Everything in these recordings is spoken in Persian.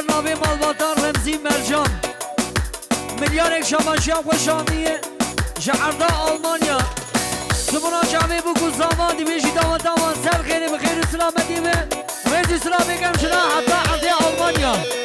ناوی مالباتان رمزی مرجان ملیار یک شباشی خوش آمیه شهرده آلمانیا سمونا جامعه بکو زمان دیویشی دامان سر خیلی بخیر و سلامتی به ویزی سلامی کم شده حتی عرضه آلمانیا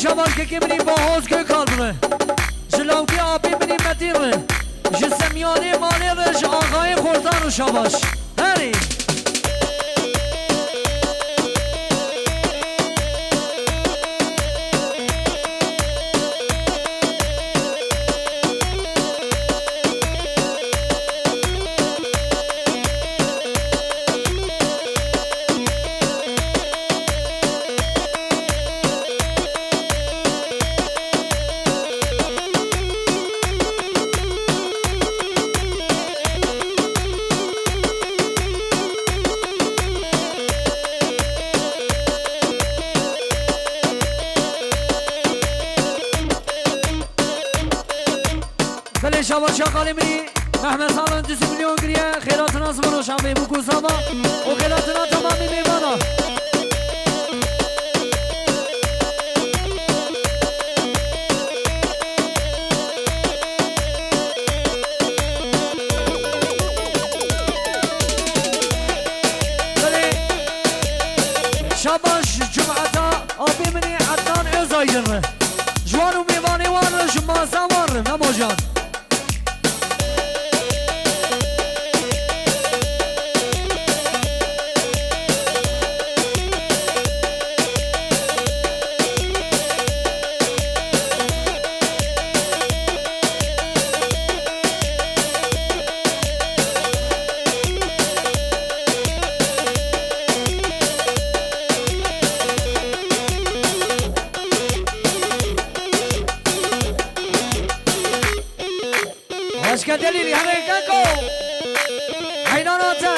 شمال که بینیم با حوز که کالبه جلاوکی آبی بینیم مدیره جسمیانی مالی رش آقای خوردان و شباش هری شبا شاقالی منی محمد سالان 2 میلیون گریه خیراتنا زمانو شنبه بکو ساما و خیراتنا تمامی میمانا شباش جمعتا آبی منی عدنان ازایدن جوانو میوانی وان جمعا وان نمو جان que delirio, ¡Jale, Caco! ¡Ahí no nota!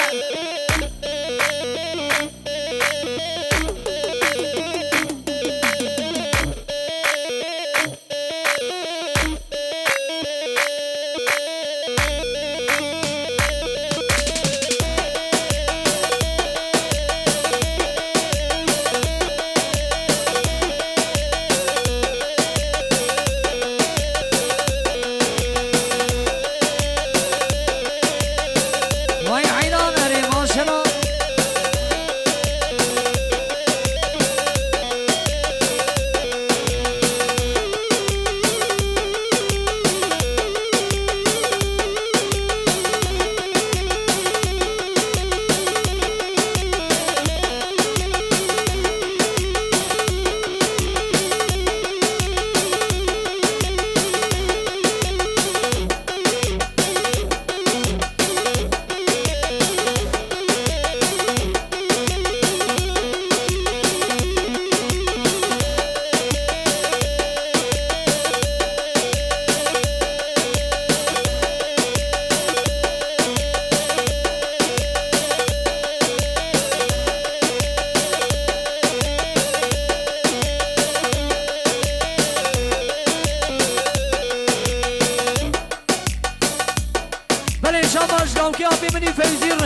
شاباش داوکی آبی منی فیزیر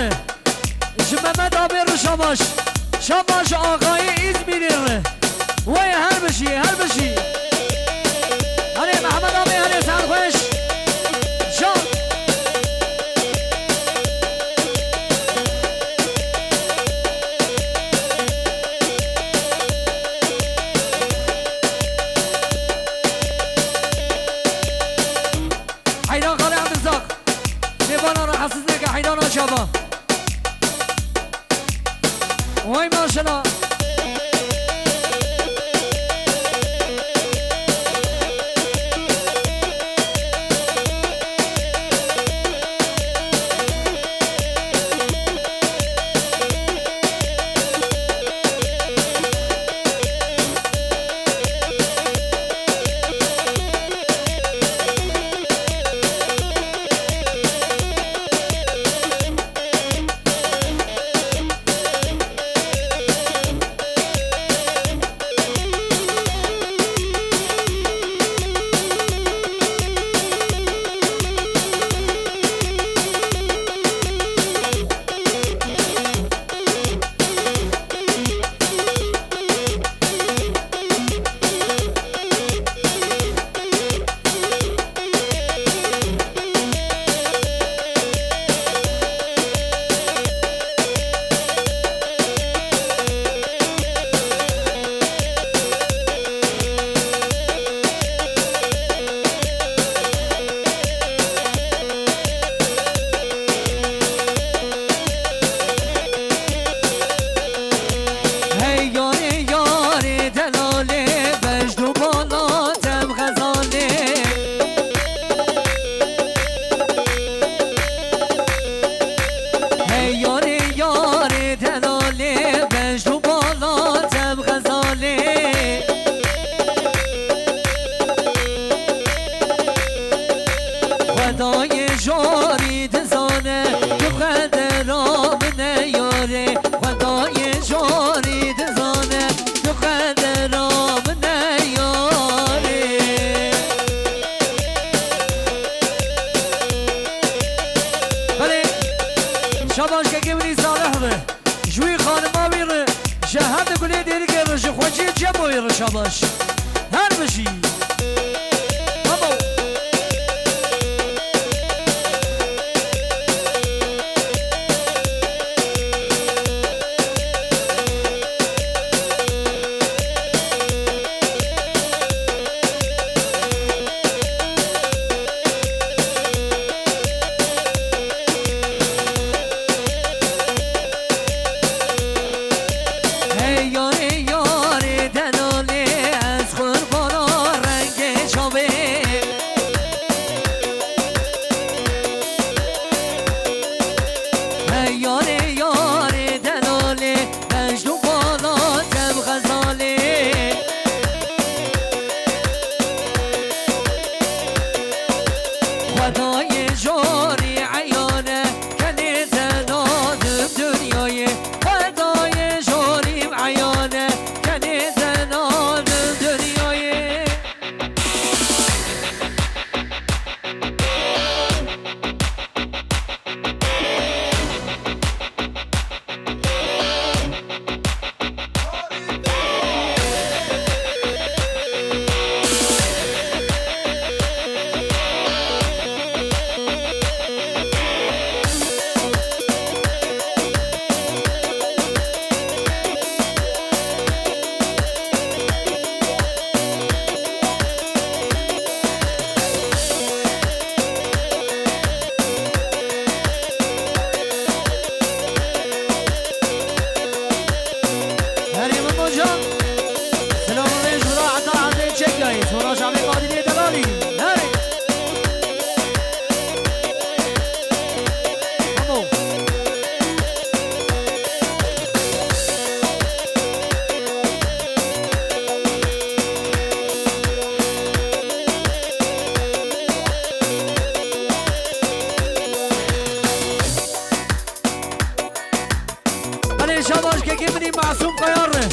جمعمت آبی رو شاباش شاباش آقای ایزمیریر وای هر بشی هر بشی هنه محمد آبی هنه سال خوش جان حیدان خاله عبدالزاق دیوانا را حسیزه که حیدان آشابا وای ماشالله شاباش که گمری صالح ره جوی خانما بیره شهد گلی دیری که رش خوشی جمعی ره شاباش هر بشی شاباش که منی معصوم قیار ره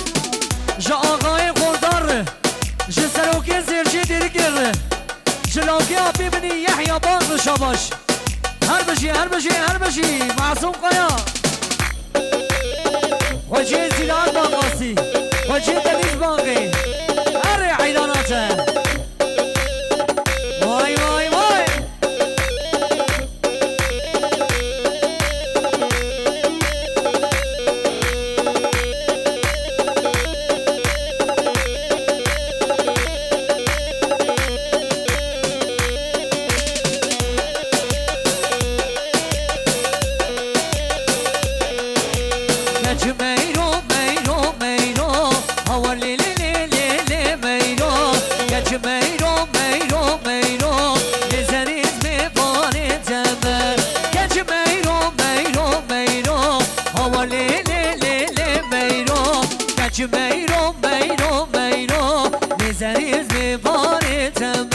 جا آقای خوردار ره جا سروکی زرجی دیری گر ره جا لاکی آبی منی یحیا باز شاباش هر بشي معصوم قيا وجه زيدان باقاسي وجه دنيز باقي هري عيداناته واي واي واي ميرو نزریز به بار تمام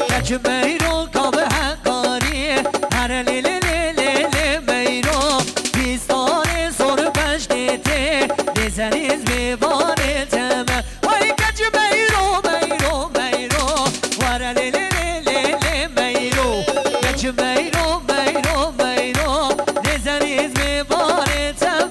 کج میرو کابه حقاری هر لیلی لیلی میرو بیستان سر پشنیته نزریز به بار تمام وای کج میرو ور لیلی لیلی میرو کج میرو نزریز به بار تمام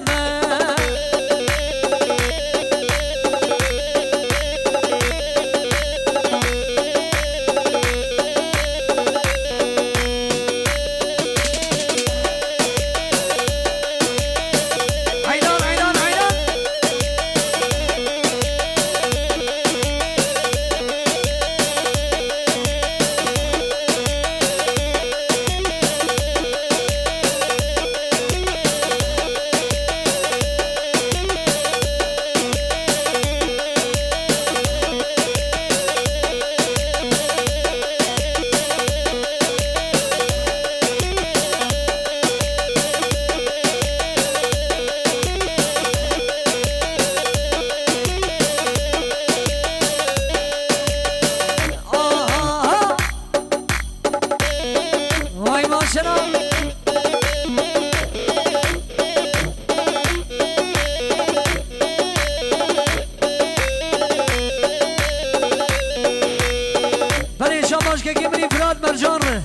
شاباش که منی فراد مرجان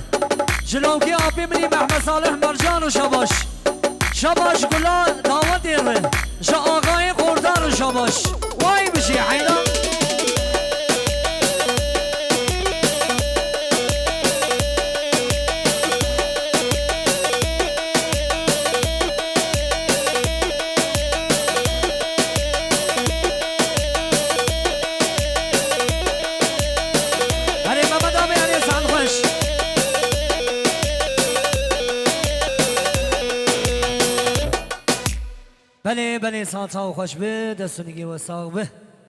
جلوکی آبی منی محمد صالح مرجان و شاباش گلا دعوت دیر شا آقای قردار و شاباش وای بشی حیدان بله ساعت ها خوش به دستونگی و ساق به